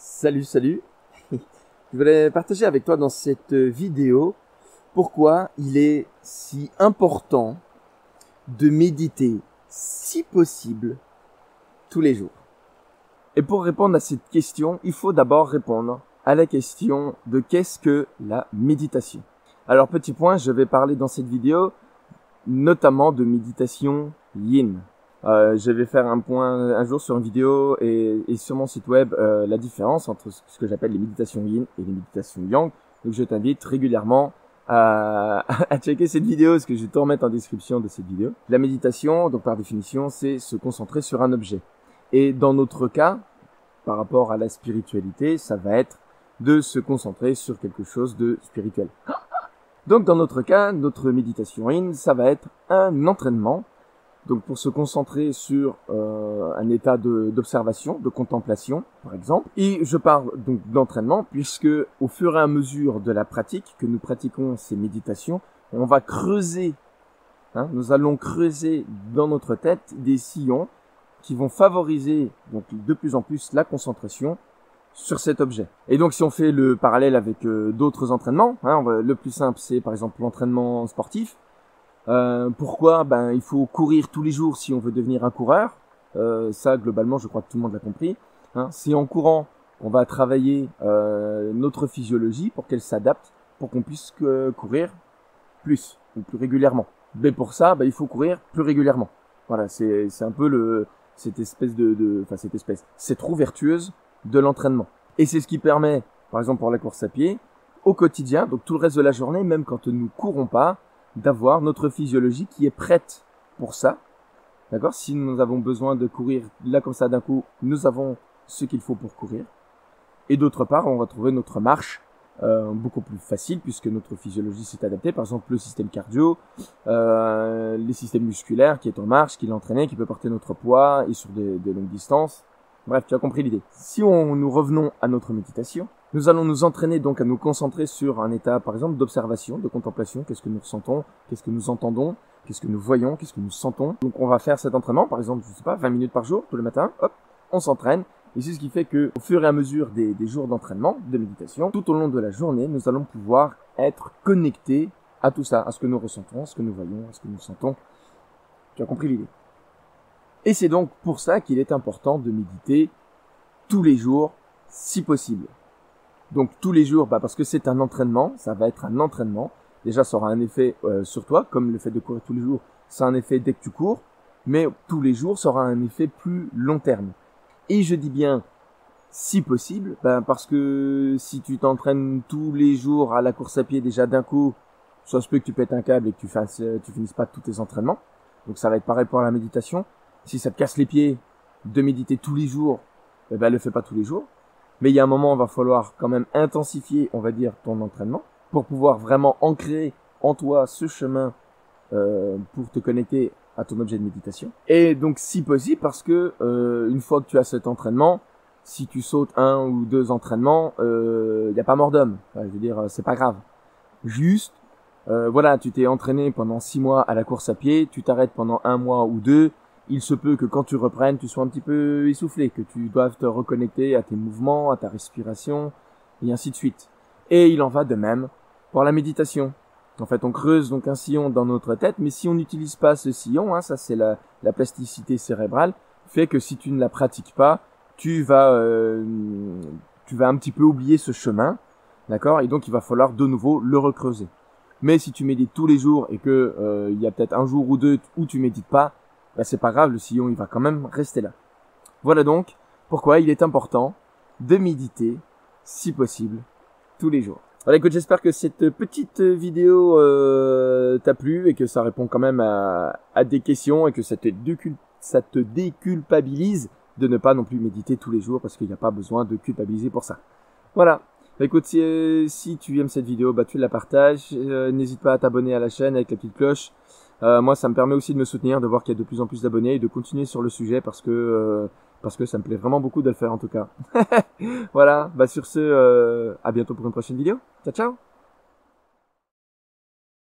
Salut, salut. Je voulais partager avec toi dans cette vidéo pourquoi il est si important de méditer, si possible, tous les jours. Et pour répondre à cette question, il faut d'abord répondre à la question de qu'est-ce que la méditation. Alors petit point, je vais parler dans cette vidéo notamment de méditation yin. Je vais faire un point un jour sur une vidéo et sur mon site web la différence entre ce que j'appelle les méditations yin et les méditations yang. Donc je t'invite régulièrement à checker cette vidéo, parce que je vais tout remettre en description de cette vidéo. La méditation, donc par définition, c'est se concentrer sur un objet. Et dans notre cas, par rapport à la spiritualité, ça va être de se concentrer sur quelque chose de spirituel. Donc dans notre cas, notre méditation yin, ça va être un entraînement. Donc pour se concentrer sur un état d'observation, de contemplation, par exemple. Et je parle donc d'entraînement, puisque au fur et à mesure de la pratique que nous pratiquons ces méditations, on va creuser, nous allons creuser dans notre tête des sillons qui vont favoriser donc de plus en plus la concentration sur cet objet. Et donc si on fait le parallèle avec d'autres entraînements, le plus simple c'est par exemple l'entraînement sportif. Pourquoi? Il faut courir tous les jours si on veut devenir un coureur. Ça, globalement, je crois que tout le monde l'a compris. C'est en courant qu'on va travailler notre physiologie pour qu'elle s'adapte, pour qu'on puisse courir plus ou plus régulièrement. Mais pour ça, il faut courir plus régulièrement. Voilà, c'est un peu cette roue vertueuse de l'entraînement. Et c'est ce qui permet, par exemple pour la course à pied, au quotidien, donc tout le reste de la journée, même quand nous courons pas, d'avoir notre physiologie qui est prête pour ça. D'accord? Si nous avons besoin de courir là comme ça d'un coup, nous avons ce qu'il faut pour courir. Et d'autre part, on va trouver notre marche beaucoup plus facile puisque notre physiologie s'est adaptée. Par exemple, le système cardio, les systèmes musculaires qui est en marche, qui l'entraînait, qui peut porter notre poids et sur des longues distances. Bref, tu as compris l'idée. Si nous revenons à notre méditation, nous allons nous entraîner donc à nous concentrer sur un état, par exemple, d'observation, de contemplation. Qu'est-ce que nous ressentons? Qu'est-ce que nous entendons? Qu'est-ce que nous voyons? Qu'est-ce que nous sentons? Donc, on va faire cet entraînement, par exemple, 20 minutes par jour, tous les matins. Hop, on s'entraîne. Et c'est ce qui fait que, au fur et à mesure des jours d'entraînement, de méditation, tout au long de la journée, nous allons pouvoir être connectés à tout ça, à ce que nous ressentons, à ce que nous voyons, à ce que nous sentons. Tu as compris l'idée? Et c'est donc pour ça qu'il est important de méditer tous les jours, si possible. Donc tous les jours, parce que c'est un entraînement, ça va être un entraînement. Déjà, ça aura un effet sur toi, comme le fait de courir tous les jours, ça a un effet dès que tu cours, mais tous les jours, ça aura un effet plus long terme. Et je dis bien si possible, parce que si tu t'entraînes tous les jours à la course à pied déjà d'un coup, ça se peut que tu pètes un câble et que tu finisses pas tous tes entraînements. Donc ça va être pareil pour la méditation. Si ça te casse les pieds de méditer tous les jours, le fais pas tous les jours. Mais il y a un moment, il va falloir quand même intensifier, on va dire, ton entraînement pour pouvoir vraiment ancrer en toi ce chemin pour te connecter à ton objet de méditation. Et donc, si possible, parce que une fois que tu as cet entraînement, si tu sautes 1 ou 2 entraînements, il n'y a pas mort d'homme. Je veux dire, c'est pas grave. Juste, tu t'es entraîné pendant 6 mois à la course à pied, tu t'arrêtes pendant 1 mois ou 2. Il se peut que quand tu reprennes, tu sois un petit peu essoufflé, que tu doives te reconnecter à tes mouvements, à ta respiration, et ainsi de suite. Et il en va de même pour la méditation. En fait, on creuse donc un sillon dans notre tête, mais si on n'utilise pas ce sillon, ça c'est la plasticité cérébrale, fait que si tu ne la pratiques pas, tu vas un petit peu oublier ce chemin, d'accord? Et donc il va falloir de nouveau le recreuser. Mais si tu médites tous les jours et que il y a peut-être un jour ou 2 où tu médites pas, c'est pas grave, le sillon il va quand même rester là. Voilà donc pourquoi il est important de méditer, si possible, tous les jours. Voilà, écoute, j'espère que cette petite vidéo t'a plu et que ça répond quand même à des questions et que ça te déculpabilise de ne pas non plus méditer tous les jours parce qu'il n'y a pas besoin de culpabiliser pour ça. Voilà. Écoute, si tu aimes cette vidéo, tu la partages. N'hésite pas à t'abonner à la chaîne avec la petite cloche. Moi, ça me permet aussi de me soutenir, de voir qu'il y a de plus en plus d'abonnés et de continuer sur le sujet parce que ça me plaît vraiment beaucoup de le faire en tout cas. Voilà, sur ce, à bientôt pour une prochaine vidéo. Ciao, ciao!